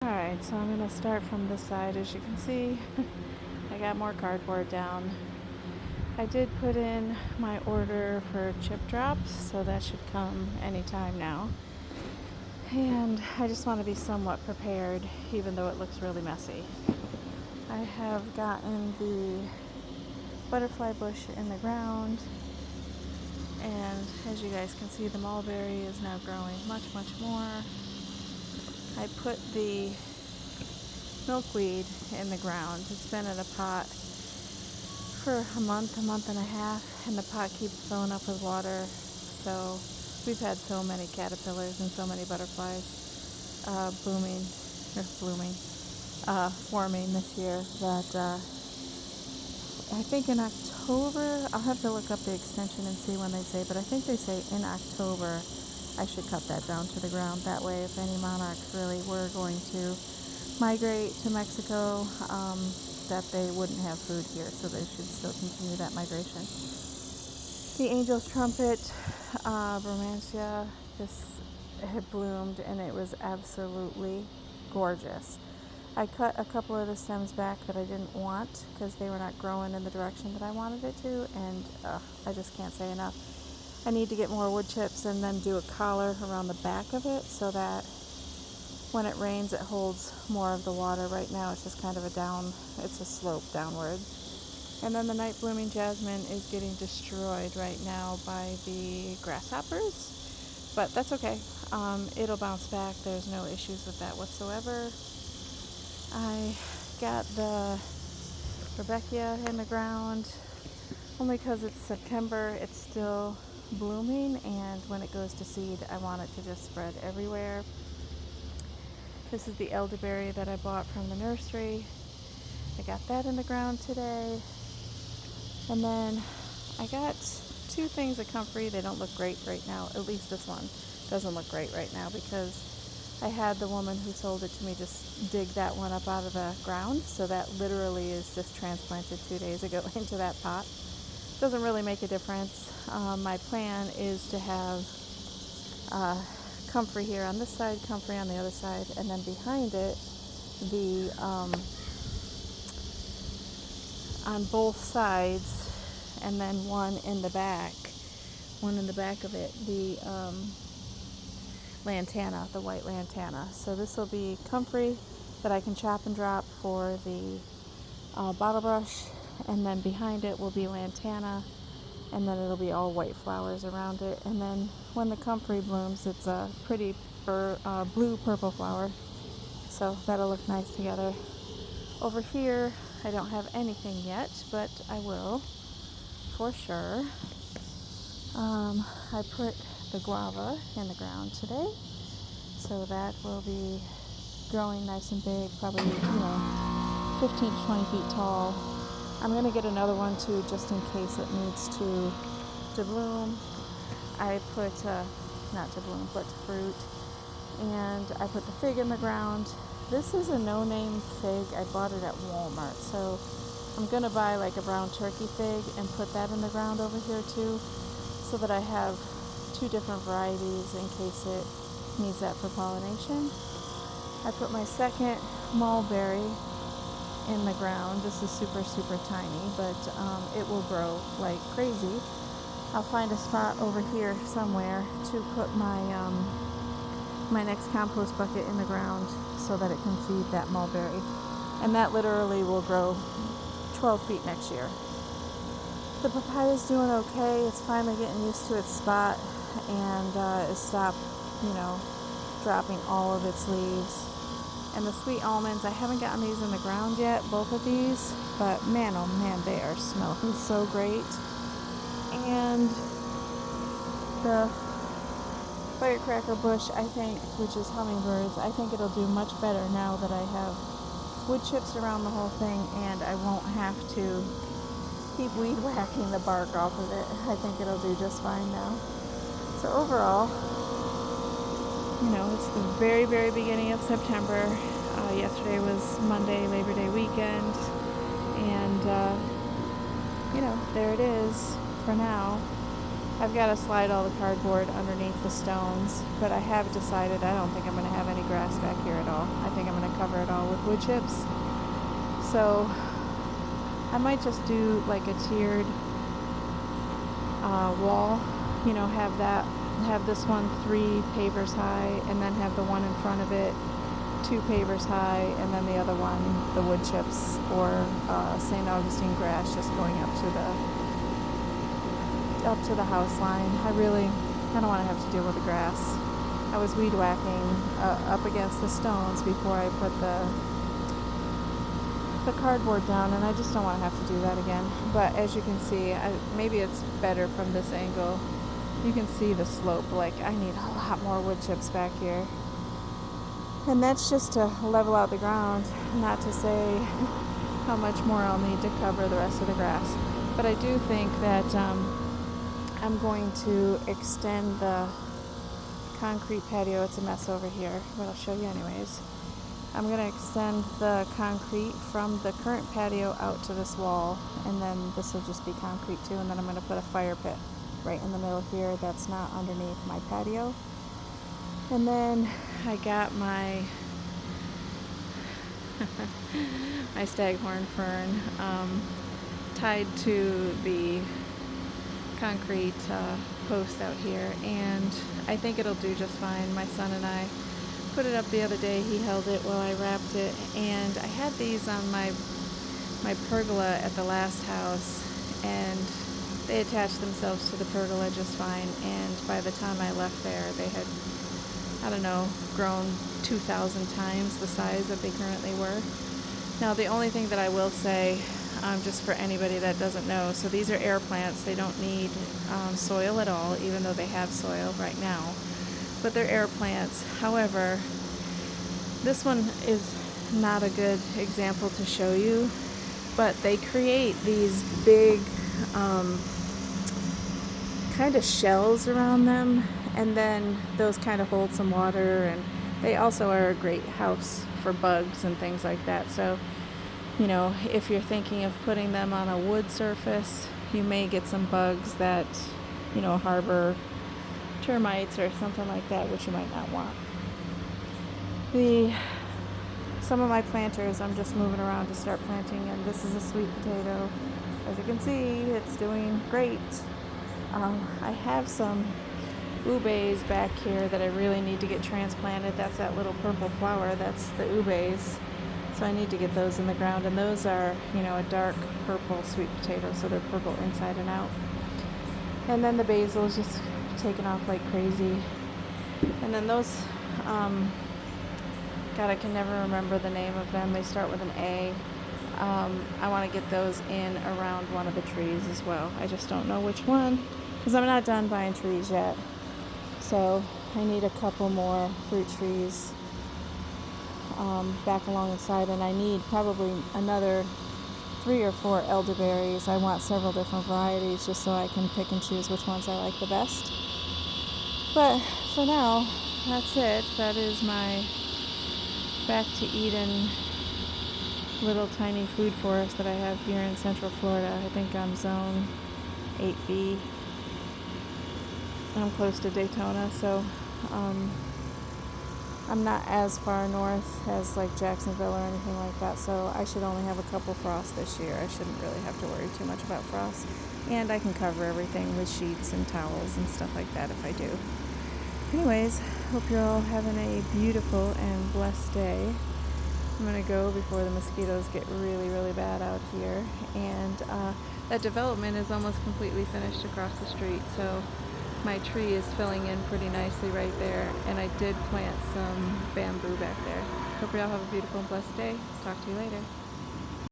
Alright, so I'm going to start from this side. As you can see, I got more cardboard down. I did put in my order for chip drops, so that should come anytime now. And I just want to be somewhat prepared, even though it looks really messy. I have gotten the butterfly bush in the ground, and as you guys can see, the mulberry is now growing much more. I put the milkweed in the ground. It's been in a pot for a month and a half, and the pot keeps filling up with water. So we've had so many caterpillars and so many butterflies forming this year that I think in October, I'll have to look up the extension and see when they say, but I think they say in October I should cut that down to the ground. That way, if any monarchs really were going to migrate to Mexico, that they wouldn't have food here, so they should still continue that migration. The angel's trumpet, Romancia, this had bloomed, and it was absolutely gorgeous. I cut a couple of the stems back that I didn't want because they were not growing in the direction that I wanted it to, and I just can't say enough. I need to get more wood chips and then do a collar around the back of it so that when it rains it holds more of the water. Right now it's just kind of it's a slope downward. And then the night blooming jasmine is getting destroyed right now by the grasshoppers, but that's okay. It'll bounce back. There's no issues with that whatsoever. I got the Rebecca in the ground only because it's September. It's still blooming, and when it goes to seed I want it to just spread everywhere. This is the elderberry that I bought from the nursery. I got that in the ground today. And then I got two things of comfrey. They don't look great right now. At least this one doesn't look great right now because I had the woman who sold it to me just dig that one up out of the ground. So that literally is just transplanted 2 days ago into that pot. Doesn't really make a difference. My plan is to have comfrey here on this side, comfrey on the other side, and then behind it, the on both sides, and then one in the back of it, the lantana, the white lantana. So this will be comfrey that I can chop and drop for the bottle brush, and then behind it will be lantana, and then it'll be all white flowers around it. And then when the comfrey blooms, it's a pretty blue purple flower, so that'll look nice together. Over here I don't have anything yet, but I will for sure. I put the guava in the ground today, so that will be growing nice and big, probably 15 to 20 feet tall. I'm going to get another one too, just in case it needs to bloom. I put, not to bloom, but to fruit. And I put the fig in the ground. This is a no-name fig. I bought it at Walmart. So I'm going to buy like a brown turkey fig and put that in the ground over here too, so that I have two different varieties in case it needs that for pollination. I put my second mulberry in the ground. This is super tiny, but it will grow like crazy. I'll find a spot over here somewhere to put my my next compost bucket in the ground so that it can feed that mulberry, and that literally will grow 12 feet next year. The papaya's doing okay. It's finally getting used to its spot, and it stopped dropping all of its leaves. And the sweet almonds, I haven't gotten these in the ground yet, both of these, but man, oh man, they are smelling so great. And the firecracker bush, I think, which is hummingbirds, I think it'll do much better now that I have wood chips around the whole thing, and I won't have to keep weed whacking the bark off of it. I think it'll do just fine now. So overall, it's the very beginning of September. Yesterday was Monday, Labor Day weekend, and there it is for now. I've got to slide all the cardboard underneath the stones, but I have decided I don't think I'm going to have any grass back here at all. I think I'm going to cover with wood chips. So I might just do like a tiered wall, you know, have this one 3 pavers high, and then have the one in front of it 2 pavers high, and then the other one, the wood chips or St. Augustine grass, just going up to the house line. I don't want to have to deal with the grass. I was weed whacking up against the stones before I put the cardboard down, and I just don't want to have to do that again. But as you can see, maybe it's better from this angle. You can see the slope. Like, I need a lot more wood chips back here. And that's just to level out the ground, not to say how much more I'll need to cover the rest of the grass. But I do think that I'm going to extend the concrete patio. It's a mess over here, but I'll show you anyways. I'm going to extend the concrete from the current patio out to this wall, and then this will just be concrete too, and then I'm going to put a fire pit right in the middle here that's not underneath my patio. And then I got my my staghorn fern tied to the concrete post out here, and I think it'll do just fine. My son and I put it up the other day. He held it while I wrapped it, and I had these on my pergola at the last house, and they attached themselves to the pergola just fine. And by the time I left there, they had, I don't know, grown 2,000 times the size that they currently were. Now, the only thing that I will say, just for anybody that doesn't know, so these are air plants. They don't need soil at all, even though they have soil right now. But they're air plants. However, this one is not a good example to show you, but they create these big kind of shells around them, and then those kind of hold some water, and they also are a great house for bugs and things like that. So, you know, if you're thinking of putting them on a wood surface, you may get some bugs that, you know, harbor termites or something like that, which you might not want. Some of my planters I'm just moving around to start planting, and this is a sweet potato. As you can see, it's doing great. I have some ubes back here that I really need to get transplanted. That's that little purple flower, that's the ubes. So I need to get those in the ground, and those are, you know, a dark purple sweet potato, so they're purple inside and out. And then the basil is just taking off like crazy. And then those, God, I can never remember the name of them. They start with an A. I want to get those in around one of the trees as well. I just don't know which one, because I'm not done buying trees yet. So I need a couple more fruit trees back along the side, and I need probably another 3 or 4 elderberries. I want several different varieties just so I can pick and choose which ones I like the best. But for now, that's it. That is my back to Eden little tiny food forest that I have here in Central Florida. I think I'm zone 8B. I'm close to Daytona, so I'm not as far north as like Jacksonville or anything like that, so I should only have a couple frosts this year. I shouldn't really have to worry too much about frost, and I can cover everything with sheets and towels and stuff like that if I do. Anyways, hope you're all having a beautiful and blessed day. I'm going to go before the mosquitoes get really, really bad out here, and that development is almost completely finished across the street, so my tree is filling in pretty nicely right there, and I did plant some bamboo back there. Hope you all have a beautiful and blessed day. Talk to you later.